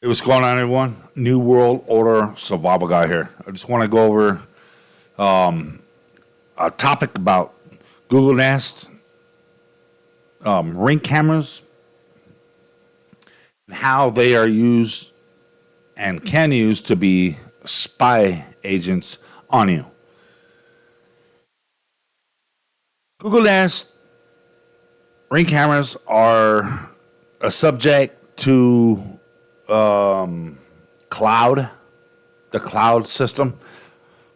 Hey, what's going on, everyone? New World Order Survival Guy here. I just want to go over a topic about Google Nest, Ring cameras, and how they are used and can use to be spy agents on you. Google Nest Ring cameras are a subject to cloud, the cloud system,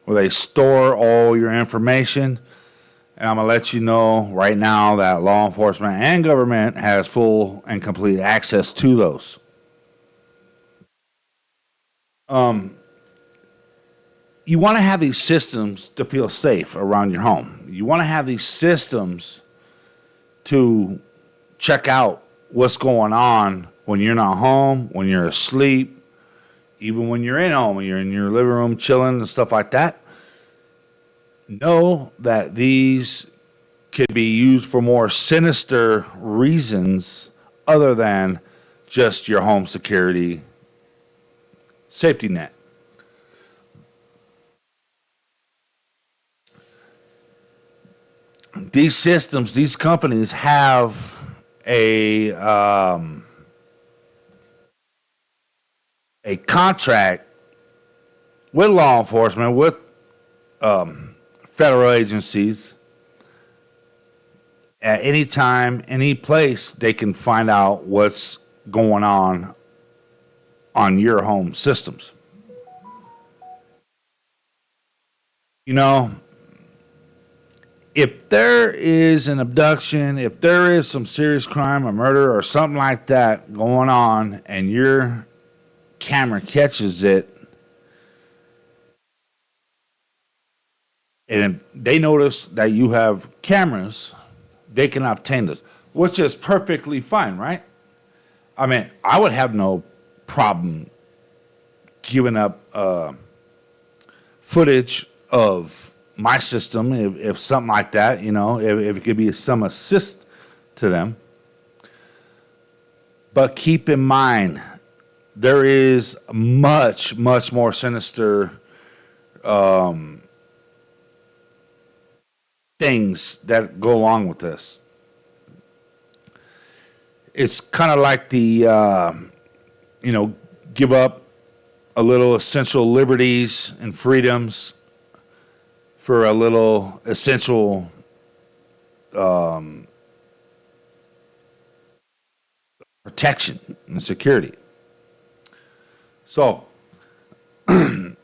where they store all your information. And I'm going to let you know right now that law enforcement and government has full and complete access to those. You want to have these systems to feel safe around your home. You want to have these systems to check out what's going on when you're not home, when you're asleep, even when you're in home, when you're in your living room chilling and stuff like that. Know that these could be used for more sinister reasons other than just your home security safety net. These systems, these companies have a contract with law enforcement, with federal agencies. At any time, any place, they can find out what's going on your home systems. You know, if there is an abduction, if there is some serious crime or murder or something like that going on, and your camera catches it, and they notice that you have cameras, they can obtain this, which is perfectly fine, right? I mean, I would have no problem giving up footage of my system if something like that, if it could be some assist to them. But keep in mind, there is much, much more sinister things that go along with this. It's kind of like give up a little essential liberties and freedoms for a little essential protection and security. So, if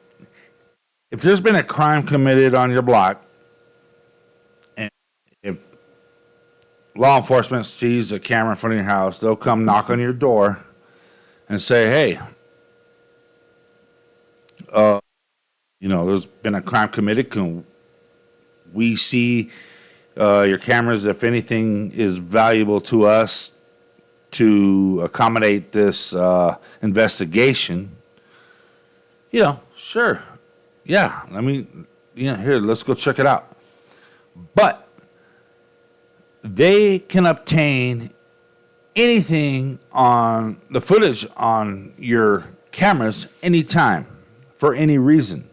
there's been a crime committed on your block, and if law enforcement sees a camera in front of your house, they'll come knock on your door and say, hey, there's been a crime committed. Can we see your cameras? If anything is valuable to us to accommodate this investigation, sure. Yeah, here, let's go check it out. But they can obtain anything on the footage on your cameras anytime for any reason.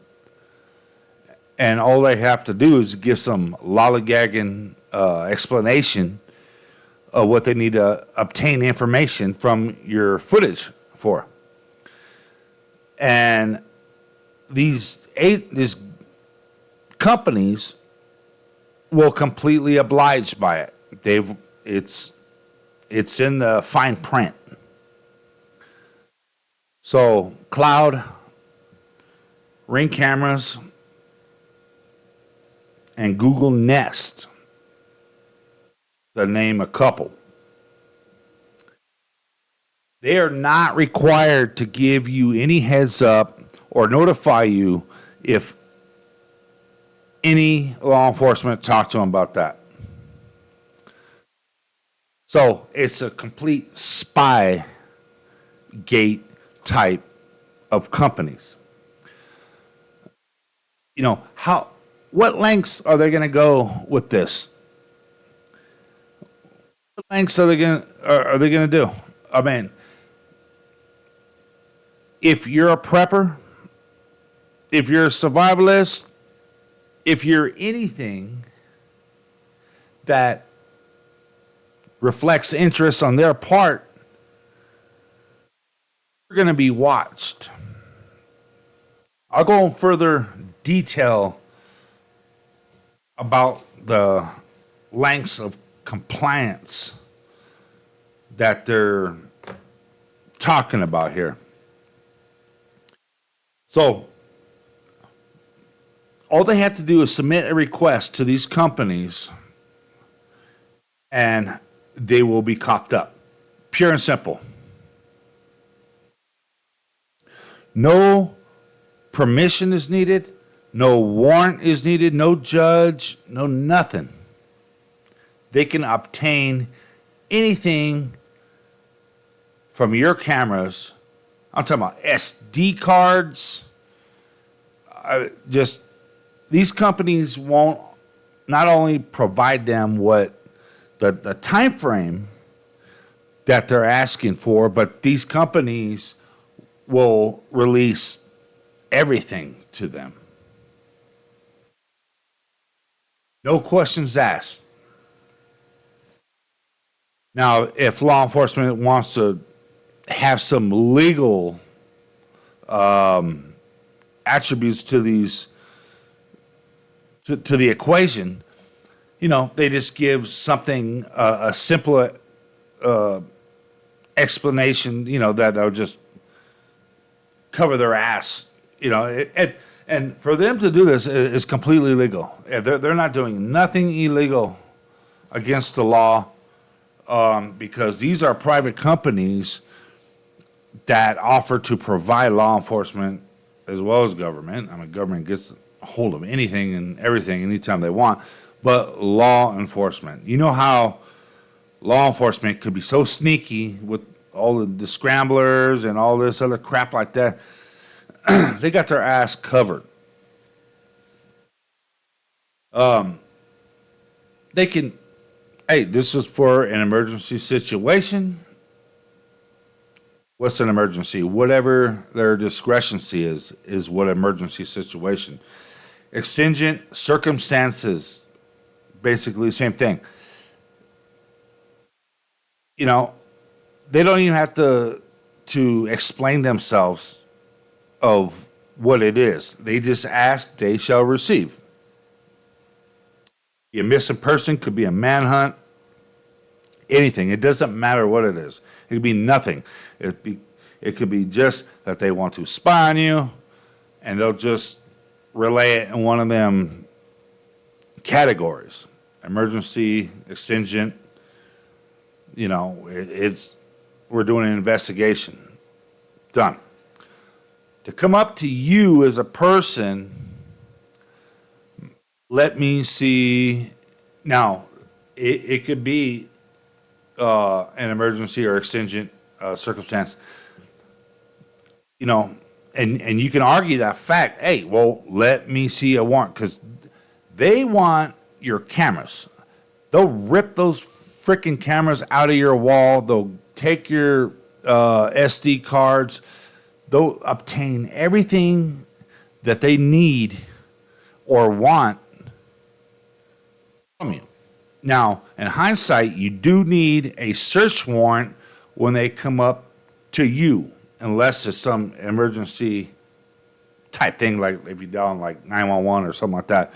And all they have to do is give some lollygagging explanation of what they need to obtain information from your footage for. And these companies will completely oblige by it. It's in the fine print. So cloud, Ring cameras, and Google Nest, to name a couple. They are not required to give you any heads up or notify you if any law enforcement talk to them about that. So it's a complete spy gate type of companies. What lengths are they going to go with this? What lengths are they going to do? I mean, if you're a prepper, if you're a survivalist, if you're anything that reflects interest on their part, you're going to be watched. I'll go in further detail about the lengths of compliance that they're talking about here. So, all they have to do is submit a request to these companies and they will be coughed up. Pure and simple. No permission is needed. No warrant is needed. No judge. No nothing. They can obtain anything from your cameras. I'm talking about SD cards. Just these companies won't not only provide them what the time frame that they're asking for, but these companies will release everything to them. No questions asked. Now, if law enforcement wants to have some legal attributes to these to the equation, they just give something a simpler explanation, that'll just cover their ass, and for them to do this is completely legal. They're not doing nothing illegal against the law, because these are private companies that offer to provide law enforcement as well as government. I mean, government gets a hold of anything and everything anytime they want, but law enforcement. You know how law enforcement could be so sneaky with all the scramblers and all this other crap like that. They got their ass covered. They can, hey, this is for an emergency situation. What's an emergency? Whatever their discrepancy is what emergency situation. Exigent circumstances, basically the same thing. They don't even have to explain themselves of what it is. They just ask, they shall receive. Be a missing person, could be a manhunt, anything. It doesn't matter what it is. It could be nothing. It could be just that they want to spy on you, and they'll just relay it in one of them categories: emergency, exigent. We're doing an investigation. Done. To come up to you as a person, let me see. Now, it could be an emergency or exigent circumstance. And you can argue that fact. Hey, well, let me see a warrant, because they want your cameras. They'll rip those freaking cameras out of your wall. They'll take your SD cards. They'll obtain everything that they need or want from you. Now, in hindsight, you do need a search warrant when they come up to you, unless it's some emergency type thing, like if you're down like 911 or something like that.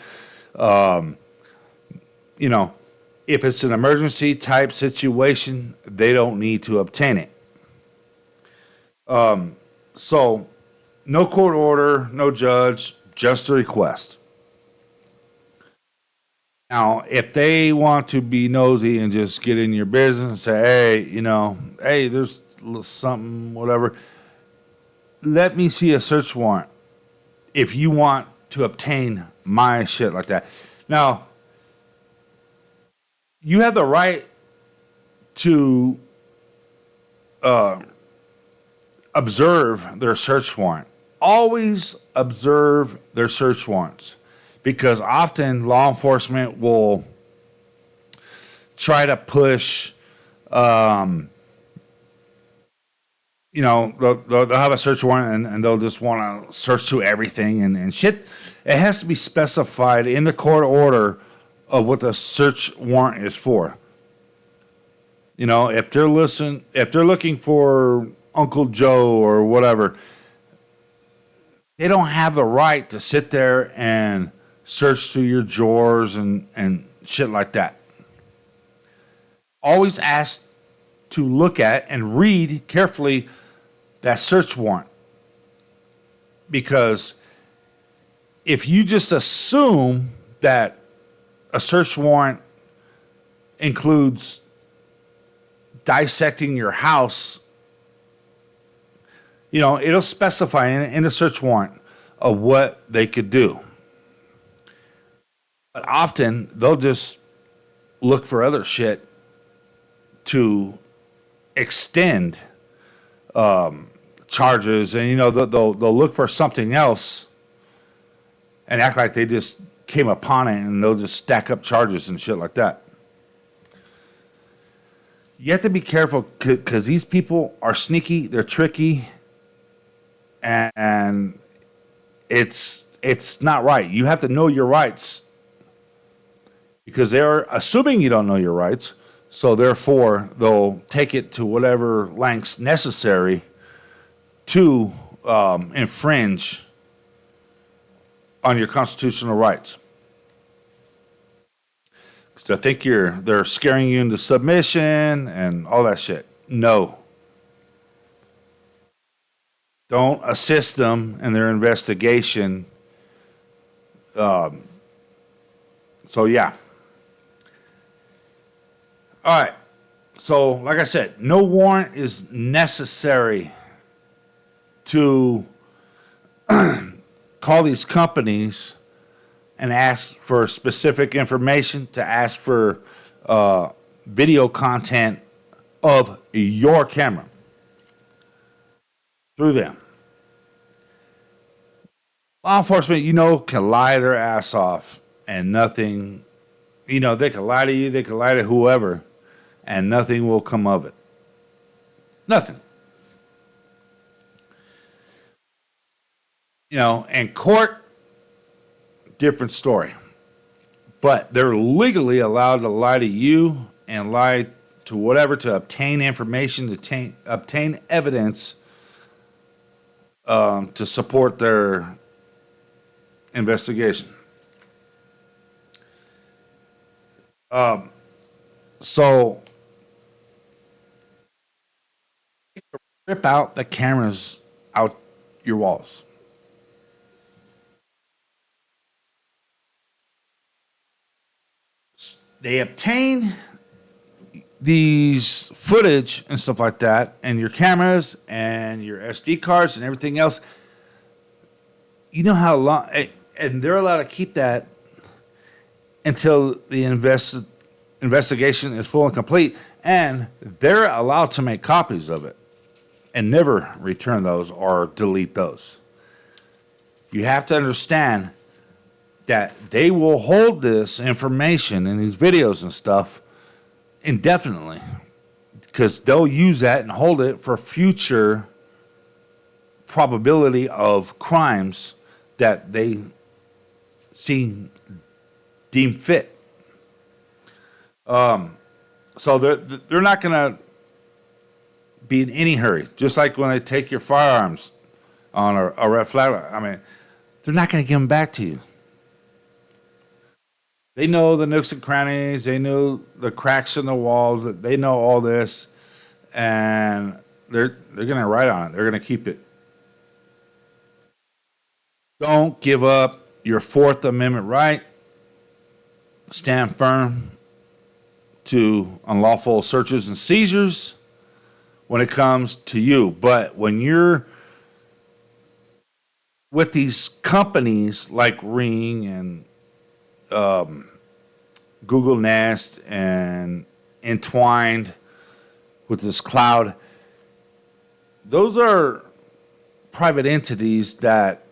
If it's an emergency type situation, they don't need to obtain it. So, no court order, no judge, just a request. Now, if they want to be nosy and just get in your business and say, hey, there's something, whatever, let me see a search warrant if you want to obtain my shit like that. Now, you have the right to observe their search warrant. Always observe their search warrants, because often law enforcement will try to push they'll have a search warrant and they'll just want to search through everything and shit. It has to be specified in the court order of what the search warrant is for. If they're looking for Uncle Joe or whatever, they don't have the right to sit there and search through your drawers and shit like that. Always ask to look at and read carefully that search warrant. Because if you just assume that a search warrant includes dissecting your house, it'll specify in a search warrant of what they could do. But often they'll just look for other shit to extend charges, and they'll look for something else and act like they just came upon it, and they'll just stack up charges and shit like that. You have to be careful because these people are sneaky, they're tricky, and it's not right. You have to know your rights because they're assuming you don't know your rights. So therefore, they'll take it to whatever lengths necessary to infringe on your constitutional rights. Because I think they're scaring you into submission and all that shit. No. Don't assist them in their investigation. So yeah. All right. So, like I said, no warrant is necessary to call these companies and ask for specific information, to ask for video content of your camera through them. Law enforcement, can lie their ass off and nothing, they can lie to you, they can lie to whoever, and nothing will come of it. Nothing. In court, different story. But they're legally allowed to lie to you and lie to whatever to obtain information, to obtain evidence to support their investigation. So rip out the cameras out your walls. They obtain these footage and stuff like that, and your cameras and your SD cards and everything else. You know how long, and they're allowed to keep that until the investigation is full and complete, and they're allowed to make copies of it and never return those or delete those. You have to understand that they will hold this information and these videos and stuff indefinitely because they'll use that and hold it for future probability of crimes that they deem fit. So they're not going to be in any hurry. Just like when they take your firearms on a red flag. I mean, they're not going to give them back to you. They know the nooks and crannies. They know the cracks in the walls. They know all this, and they're going to write on it. They're going to keep it. Don't give up your Fourth Amendment right. Stand firm to unlawful searches and seizures when it comes to you. But when you're with these companies like Ring and Google Nest and entwined with this cloud, those are private entities that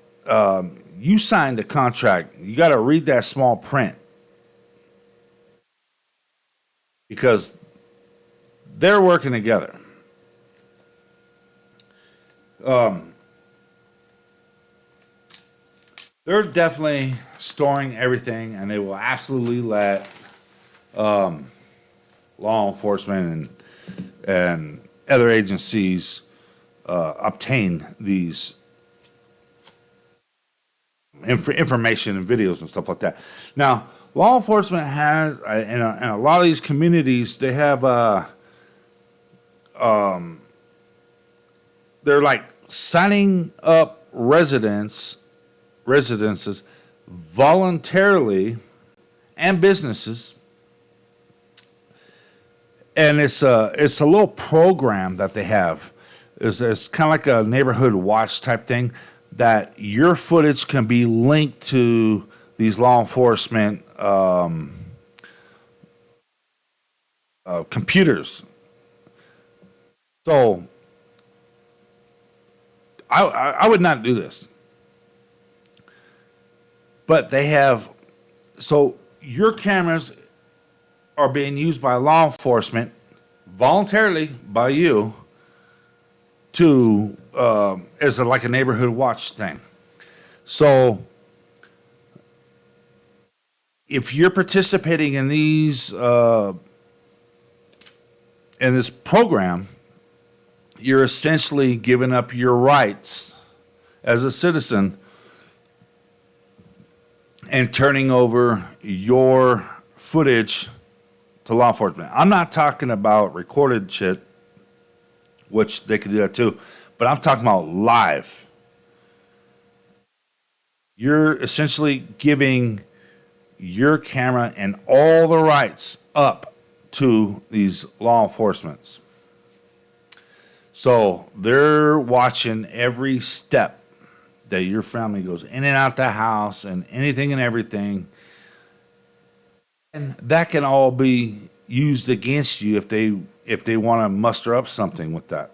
you signed a contract. You got to read that small print because they're working together. They're definitely storing everything, and they will absolutely let law enforcement and other agencies obtain these information and videos and stuff like that. Now, law enforcement has, in a lot of these communities, they have, they're like signing up residences voluntarily and businesses, and it's a little program that they have. It's kind of like a neighborhood watch type thing, that your footage can be linked to these law enforcement computers. So I would not do this, but they have, so your cameras are being used by law enforcement voluntarily by you to as like a neighborhood watch thing. So if you're participating in these in this program, you're essentially giving up your rights as a citizen and turning over your footage to law enforcement. I'm not talking about recorded shit, which they could do that too, but I'm talking about live. You're essentially giving your camera and all the rights up to these law enforcements. So they're watching every step that your family goes in and out the house and anything and everything. And that can all be used against you if they want to muster up something with that.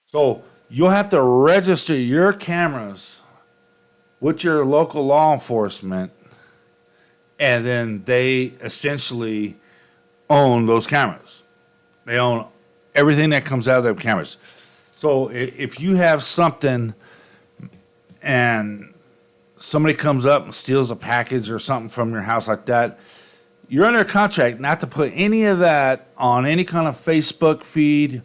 So you'll have to register your cameras with your local law enforcement, and then they essentially own those cameras. They own everything that comes out of their cameras. So if you have something and somebody comes up and steals a package or something from your house like that, you're under contract not to put any of that on any kind of Facebook feed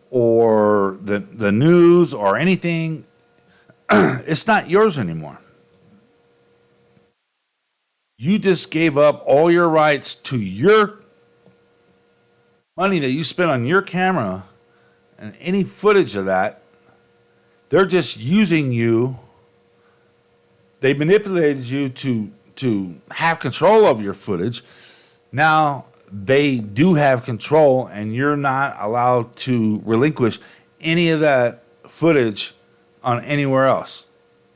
or the news or anything. It's not yours anymore. You just gave up all your rights to your money that you spent on your camera and any footage of that. They're just using you. They manipulated you to have control of your footage. Now they do have control, and you're not allowed to relinquish any of that footage on anywhere else.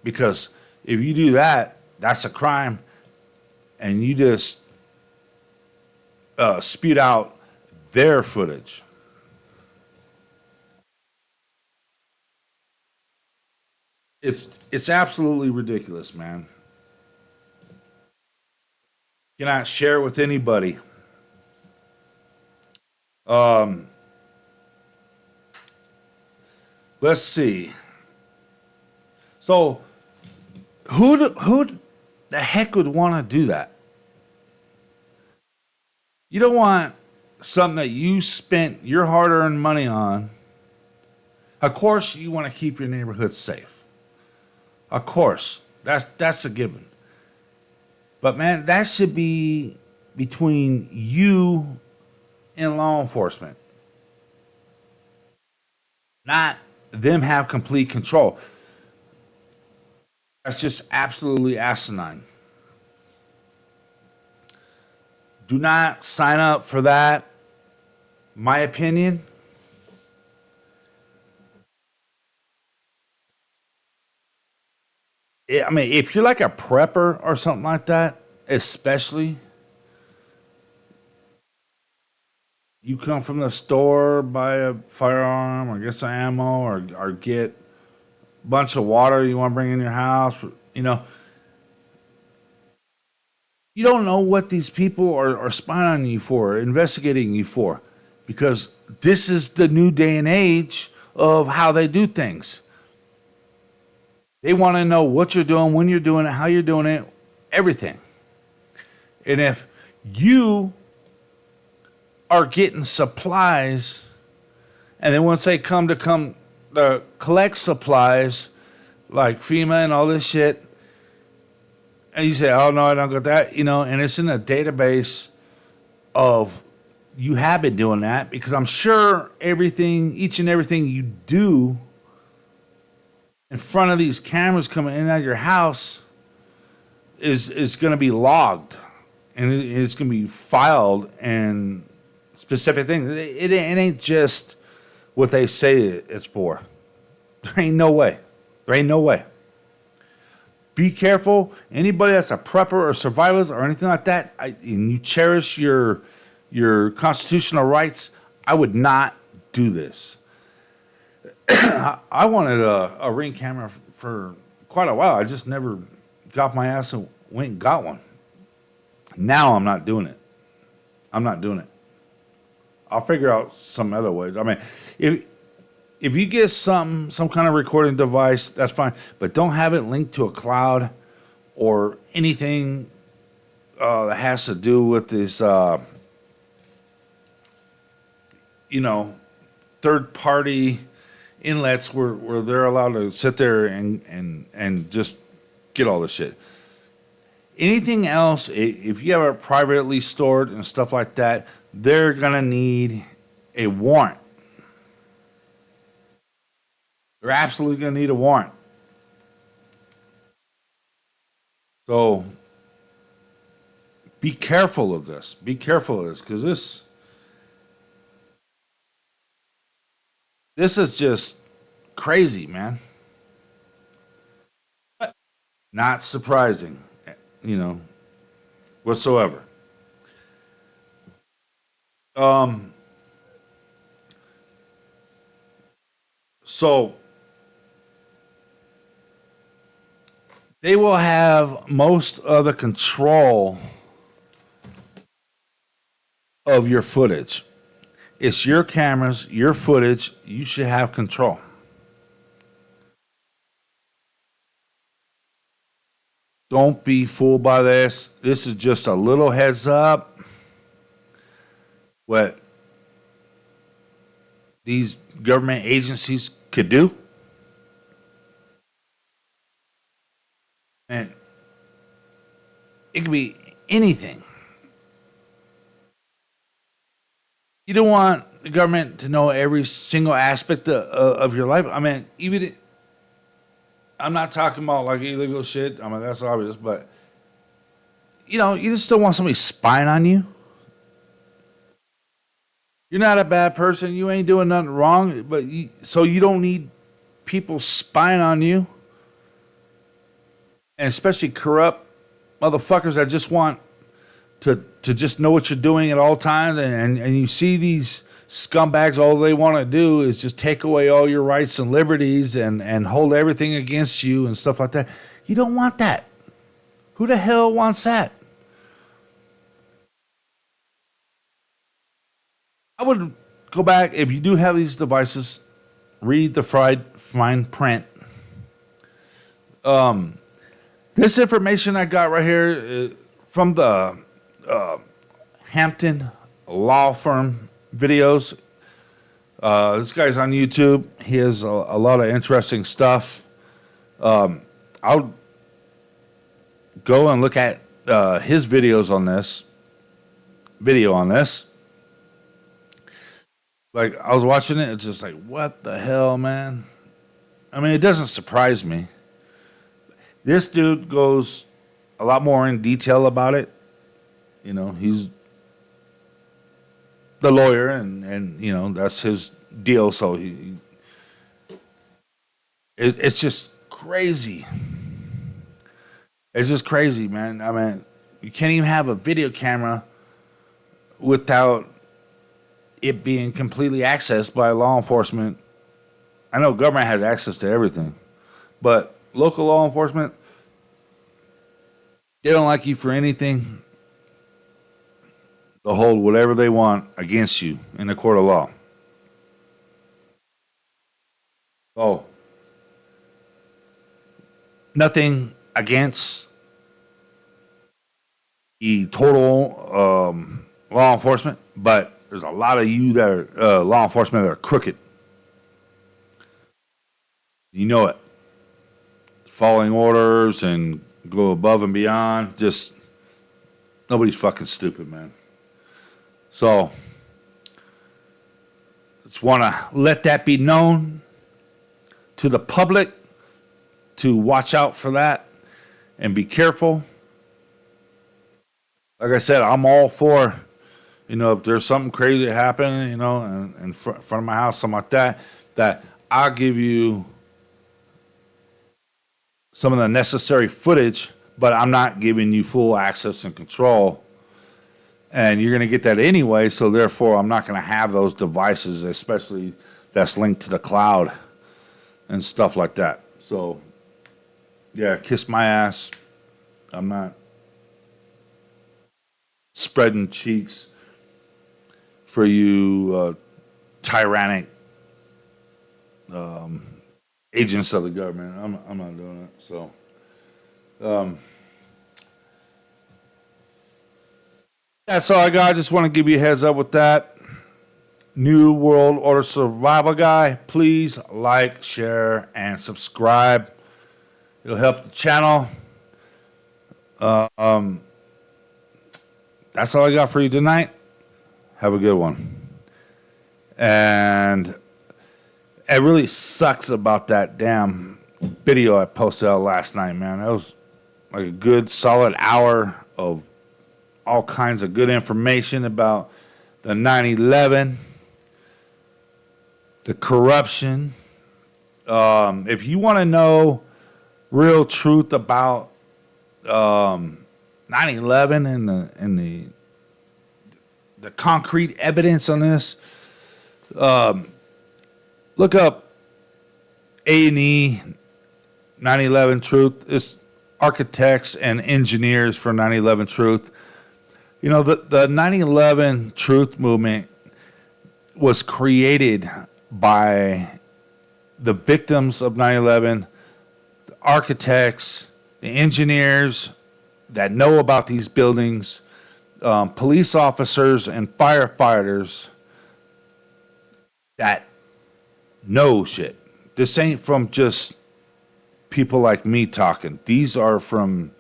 Because if you do that, that's a crime, and you just spewed out their footage. It's absolutely ridiculous, man. Cannot share with anybody. Let's see. So, who the heck would want to do that? You don't want something that you spent your hard-earned money on. Of course, you want to keep your neighborhood safe. Of course, that's a given. But man, that should be between you and law enforcement. Not them have complete control. That's just absolutely asinine. Do not sign up for that. My opinion. I mean, if you're like a prepper or something like that, especially, you come from the store, buy a firearm or get some ammo or get a bunch of water you want to bring in your house, you know, you don't know what these people are spying on you for, investigating you for, because this is the new day and age of how they do things. They want to know what you're doing, when you're doing it, how you're doing it, everything. And if you are getting supplies, and then once they come to collect supplies, like FEMA and all this shit, and you say, "Oh no, I don't got that," and it's in a database of you have been doing that, because I'm sure each and everything you do in front of these cameras coming in and out of your house is going to be logged, and it's going to be filed and specific things. It ain't just what they say it's for. There ain't no way. Be careful. Anybody that's a prepper or survivalist or anything like that, and you cherish your constitutional rights, I would not do this. I wanted a Ring camera for quite a while. I just never got my ass and went and got one. Now I'm not doing it. I'll figure out some other ways. I mean, if you get some kind of recording device, that's fine. But don't have it linked to a cloud or anything that has to do with this, third-party inlets where they're allowed to sit there and just get all this shit. Anything else, if you have it privately stored and stuff like that, they're going to need a warrant. They're absolutely going to need a warrant. So be careful of this. Because this is just crazy, man. Not surprising, whatsoever. So they will have most of the control of your footage. It's your cameras, your footage. You should have control. Don't be fooled by this. This is just a little heads up. What these government agencies could do. And it could be anything. You don't want the government to know every single aspect of your life. I mean, I'm not talking about like illegal shit. I mean, that's obvious, but you just don't want somebody spying on you. You're not a bad person. You ain't doing nothing wrong, so you don't need people spying on you, and especially corrupt motherfuckers that just want to just know what you're doing at all times. And you see these scumbags, all they want to do is just take away all your rights and liberties and hold everything against you and stuff like that. You don't want that. Who the hell wants that? I would go back, if you do have these devices, read the fine print. This information I got right here from the Hampton Law Firm videos. This guy's on YouTube. He has a lot of interesting stuff. I'll go and look at his videos on this. Like, I was watching it, it's just like, what the hell, man? I mean, it doesn't surprise me. This dude goes a lot more in detail about it. He's the lawyer, and that's his deal. So it's just crazy. It's just crazy, man. I mean, you can't even have a video camera without it being completely accessed by law enforcement. I know government has access to everything, but local law enforcement, they don't like you for anything. They'll hold whatever they want against you in the court of law. Oh, nothing against the total law enforcement, but there's a lot of you that are law enforcement that are crooked. You know it. Following orders and go above and beyond. Just nobody's fucking stupid, man. So, just want to let that be known to the public to watch out for that and be careful. Like I said, I'm all for, if there's something crazy happening, in front of my house, something like that, that I'll give you some of the necessary footage, but I'm not giving you full access and control. And you're going to get that anyway, so therefore I'm not going to have those devices, especially that's linked to the cloud and stuff like that. So, yeah, kiss my ass. I'm not spreading cheeks for you tyrannic agents of the government. I'm not doing it. So, that's all I got. I just want to give you a heads up with that. New World Order Survival Guy. Please like, share, and subscribe. It'll help the channel. That's all I got for you tonight. Have a good one. And it really sucks about that damn video I posted out last night, man. That was like a good solid hour of all kinds of good information about the 9/11, the corruption. If you want to know real truth about 9/11 and the concrete evidence on this, look up A&E 9/11 Truth. It's architects and engineers for 9/11 Truth. The 9/11 Truth movement was created by the victims of 9/11, the architects, the engineers that know about these buildings, police officers and firefighters that know shit. This ain't from just people like me talking. These are from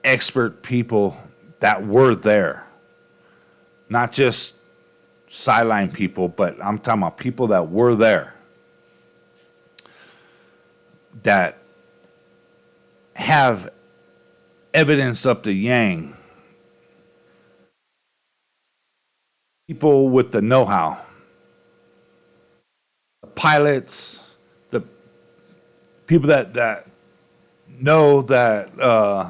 expert people that were there. Not just sideline people, but I'm talking about people that were there. That have evidence up the yang. People with the know-how. The pilots, the people that know that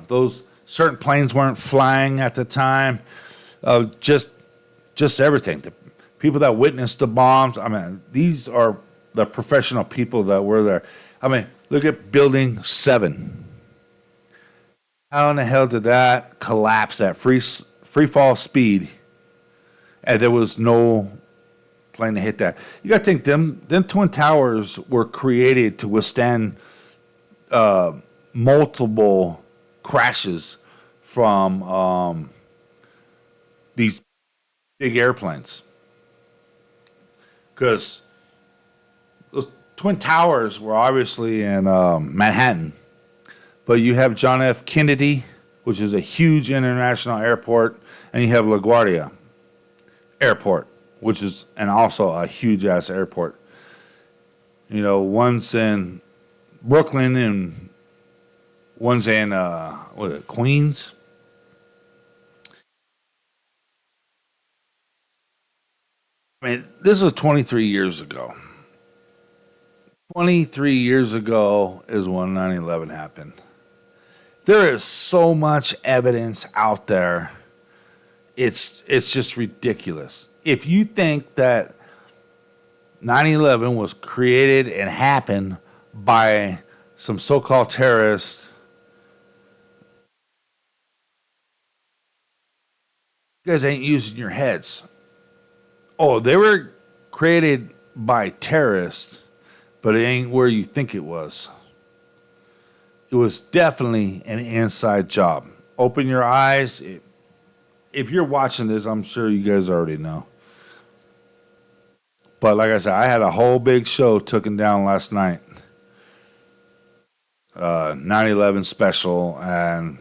those certain planes weren't flying at the time. Just everything. The people that witnessed the bombs. I mean, these are the professional people that were there. I mean, look at Building 7. How in the hell did that collapse at free fall speed? And there was no plane to hit that. You got to think them Twin Towers were created to withstand multiple crashes from these big airplanes. Because those Twin Towers were obviously in Manhattan. But you have John F. Kennedy, which is a huge international airport, and you have LaGuardia Airport, which is also a huge-ass airport. One's in Brooklyn and one's in Queens. I mean, this was 23 years ago. 23 years ago is when 9/11 happened. There is so much evidence out there. It's just ridiculous. If you think that 9/11 was created and happened by some so-called terrorists, you guys ain't using your heads. Oh, they were created by terrorists. but it ain't where you think it was. It was definitely an inside job. Open your eyes. If you're watching this, I'm sure you guys already know. But like I said, I had a whole big show taken down last night. 9/11 special, and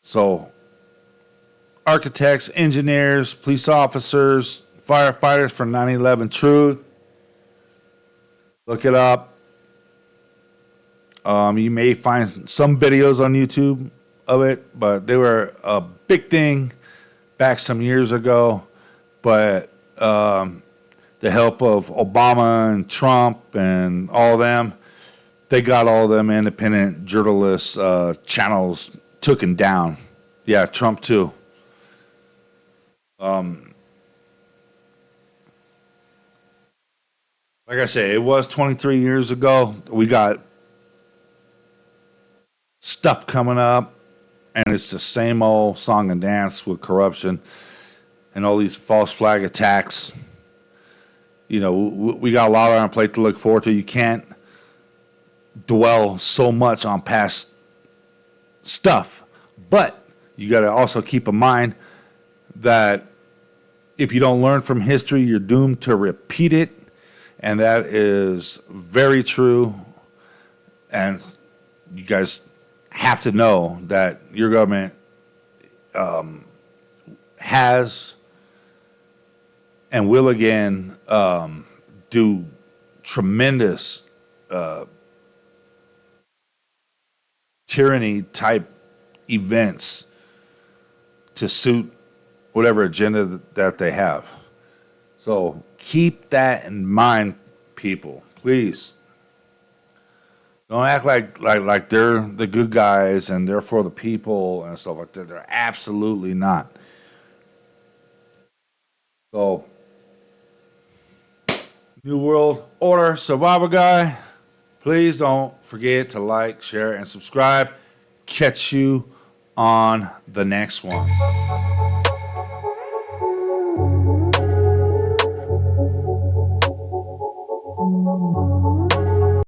so architects, engineers, police officers, firefighters for 9/11 Truth. Look it up. You may find some videos on YouTube of it, but they were a big thing back some years ago. But the help of Obama and Trump and all them, they got all them independent journalists channels taken down. Yeah, Trump too. Like I say, it was 23 years ago. We got stuff coming up, and it's the same old song and dance with corruption and all these false flag attacks. You know, we got a lot on our plate to look forward to. You can't dwell so much on past stuff, but you got to also keep in mind that if you don't learn from history, you're doomed to repeat it, and that is very true. And you guys have to know that your government has and will again do tremendous tyranny type events to suit whatever agenda that they have. So keep that in mind, people. Please don't act like they're the good guys and they're for the people and stuff like that. They're absolutely not. So, New World Order Survivor Guy, please don't forget to like, share, and subscribe. Catch you on the next one.